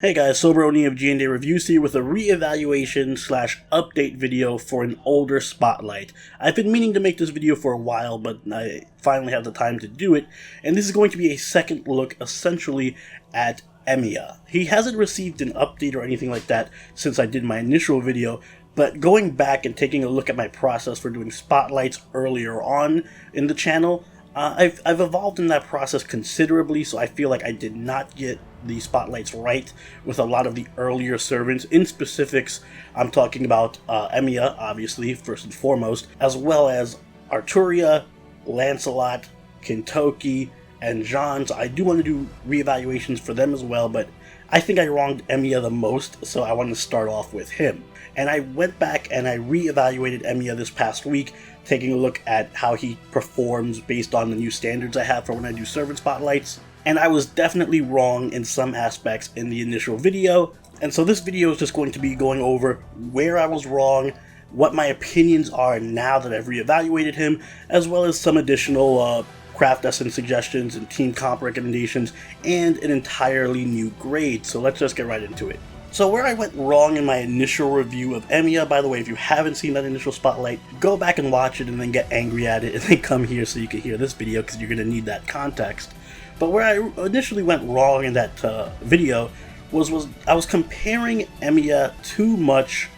Hey guys, Soberoni of G&D Reviews here with a re-evaluation slash update video for an older Spotlight. I've been meaning to make this video for a while, but I finally have the time to do it, and this is going to be a second look essentially at EMIYA. He hasn't received an update or anything like that since I did my initial video, but going back and taking a look at my process for doing Spotlights earlier on in the channel, I've evolved in that process considerably, so I feel like I did not get the Spotlights right with a lot of the earlier servants. In specifics, I'm talking about EMIYA, obviously, first and foremost, as well as Arturia, Lancelot, Kintoki, and John. So I do want to do reevaluations for them as well, but I think I wronged EMIYA the most, so I want to start off with him. And I went back and I re-evaluated EMIYA this past week, taking a look at how he performs based on the new standards I have for when I do servant spotlights. And I was definitely wrong in some aspects in the initial video, and so this video is just going to be going over where I was wrong, what my opinions are now that I've re-evaluated him, as well as some additional craft essence suggestions and team comp recommendations, and an entirely new grade. So let's just get right into it. So where I went wrong in my initial review of EMIYA, by the way, if you haven't seen that initial spotlight, go back and watch it and then get angry at it and then come here so you can hear this video because you're going to need that context. But where I initially went wrong in that video was I was comparing EMIYA too much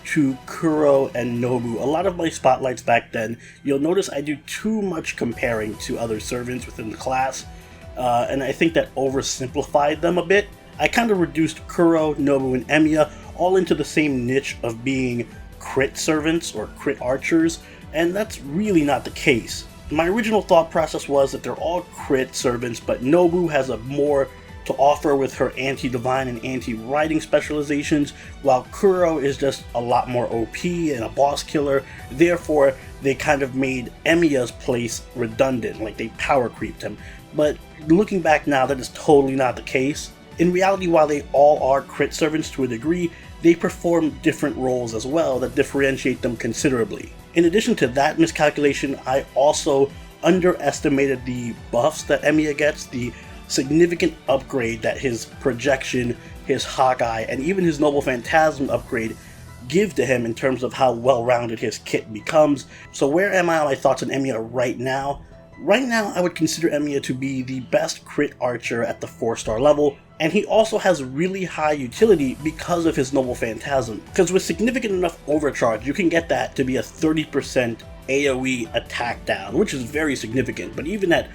to Kuro and Nobu. A lot of my spotlights back then, you'll notice I do too much comparing to other servants within the class, and I think that oversimplified them a bit. I kind of reduced Kuro, Nobu, and EMIYA all into the same niche of being crit servants or crit archers, and that's really not the case. My original thought process was that they're all crit servants, but Nobu has a more to offer with her anti-divine and anti-riding specializations, while Kuro is just a lot more OP and a boss killer. Therefore, they kind of made EMIYA's place redundant, like they power creeped him. But looking back now, that is totally not the case. In reality, while they all are crit servants to a degree, they perform different roles as well that differentiate them considerably. In addition to that miscalculation, I also underestimated the buffs that EMIYA gets, the significant upgrade that his projection, his Hawkeye, and even his Noble Phantasm upgrade give to him in terms of how well-rounded his kit becomes. So where am I on my thoughts on EMIYA right now? Right now, I would consider EMIYA to be the best crit archer at the 4-star level, and he also has really high utility because of his Noble Phantasm. Because with significant enough overcharge, you can get that to be a 30% AoE attack down, which is very significant, but even at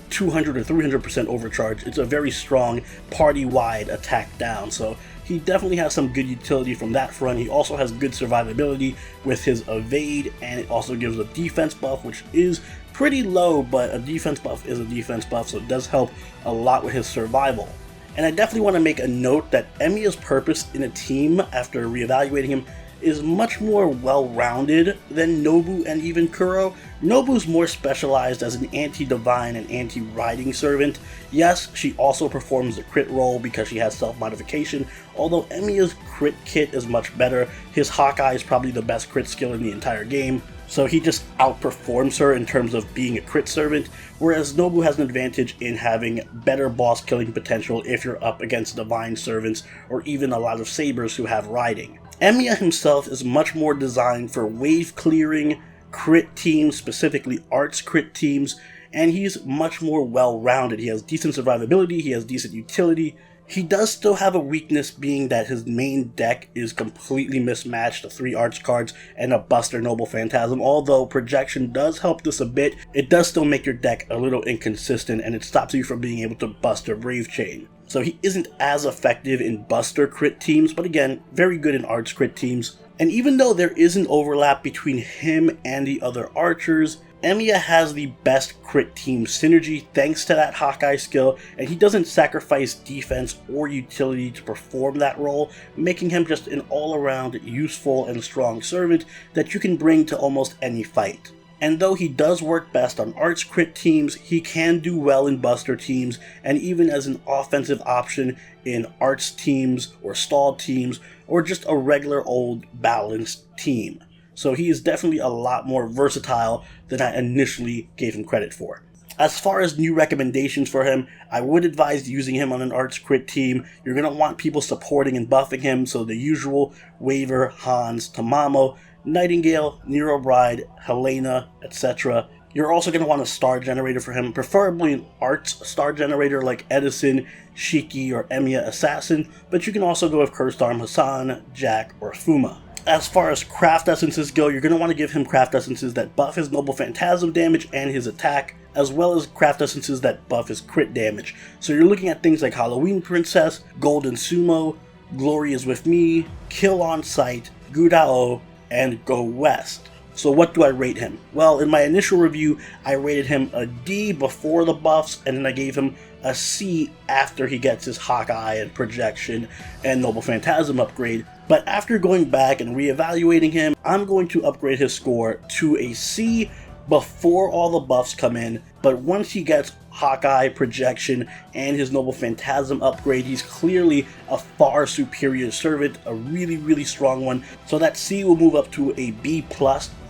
200 or 300% overcharge, it's a very strong party-wide attack down, so he definitely has some good utility from that front. He also has good survivability with his evade, and it also gives a defense buff, which is pretty low, but a defense buff is a defense buff, so it does help a lot with his survival. And I definitely want to make a note that EMIYA's purpose in a team after reevaluating him is much more well-rounded than Nobu and even Kuro. Nobu's more specialized as an anti-divine and anti-riding servant. Yes, she also performs the crit role because she has self-modification, although EMIYA's crit kit is much better. His Hawkeye is probably the best crit skill in the entire game, so he just outperforms her in terms of being a crit servant, whereas Nobu has an advantage in having better boss killing potential if you're up against divine servants or even a lot of sabers who have riding. EMIYA himself is much more designed for wave clearing, crit teams, specifically arts crit teams, and he's much more well-rounded. He has decent survivability, he has decent utility. He does still have a weakness, being that his main deck is completely mismatched, the 3 arts cards and a Buster Noble Phantasm. Although projection does help this a bit, it does still make your deck a little inconsistent, and it stops you from being able to Buster Brave Chain. So he isn't as effective in Buster crit teams, but again, very good in arts crit teams. And even though there is an overlap between him and the other archers, EMIYA has the best crit team synergy thanks to that Hawkeye skill, and he doesn't sacrifice defense or utility to perform that role, making him just an all-around useful and strong servant that you can bring to almost any fight. And though he does work best on arts crit teams, he can do well in buster teams, and even as an offensive option in arts teams or stalled teams, or just a regular old balanced team. So he is definitely a lot more versatile than I initially gave him credit for. As far as new recommendations for him, I would advise using him on an Arts Crit team. You're going to want people supporting and buffing him, so the usual Waver, Hans, Tamamo, Nightingale, Nero Bride, Helena, etc. You're also going to want a star generator for him, preferably an Arts star generator like Edison, Shiki, or EMIYA Assassin, but you can also go with Cursed Arm Hassan, Jack, or Fuma. As far as craft essences go, you're going to want to give him craft essences that buff his Noble Phantasm damage and his attack, as well as craft essences that buff his crit damage. So you're looking at things like Halloween Princess, Golden Sumo, Glory is With Me, Kill on Sight, Gudao, and Go West. So what do I rate him? Well, in my initial review, I rated him a D before the buffs, and then I gave him a C after he gets his Hawkeye and Projection and Noble Phantasm upgrade. But after going back and reevaluating him, I'm going to upgrade his score to a C before all the buffs come in, but once he gets Hawkeye, Projection, and his Noble Phantasm upgrade, he's clearly a far superior servant, a really strong one, so that C will move up to a B+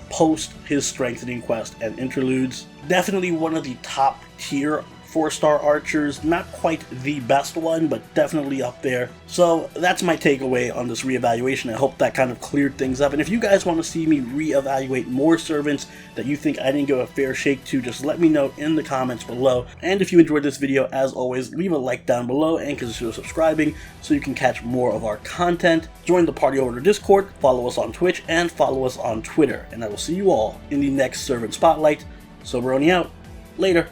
post his Strengthening Quest and Interludes. Definitely one of the top tier 4-star archers, not quite the best one, but definitely up there. So that's my takeaway on this reevaluation. I hope that kind of cleared things up, and if you guys want to see me reevaluate more servants that you think I didn't give a fair shake to, just let me know in the comments below. And if you enjoyed this video, as always, leave a like down below and consider subscribing so you can catch more of our content. Join the Party Order Discord, follow us on Twitch, and follow us on Twitter, and I will see you all in the next Servant Spotlight. Soberoni out. Later.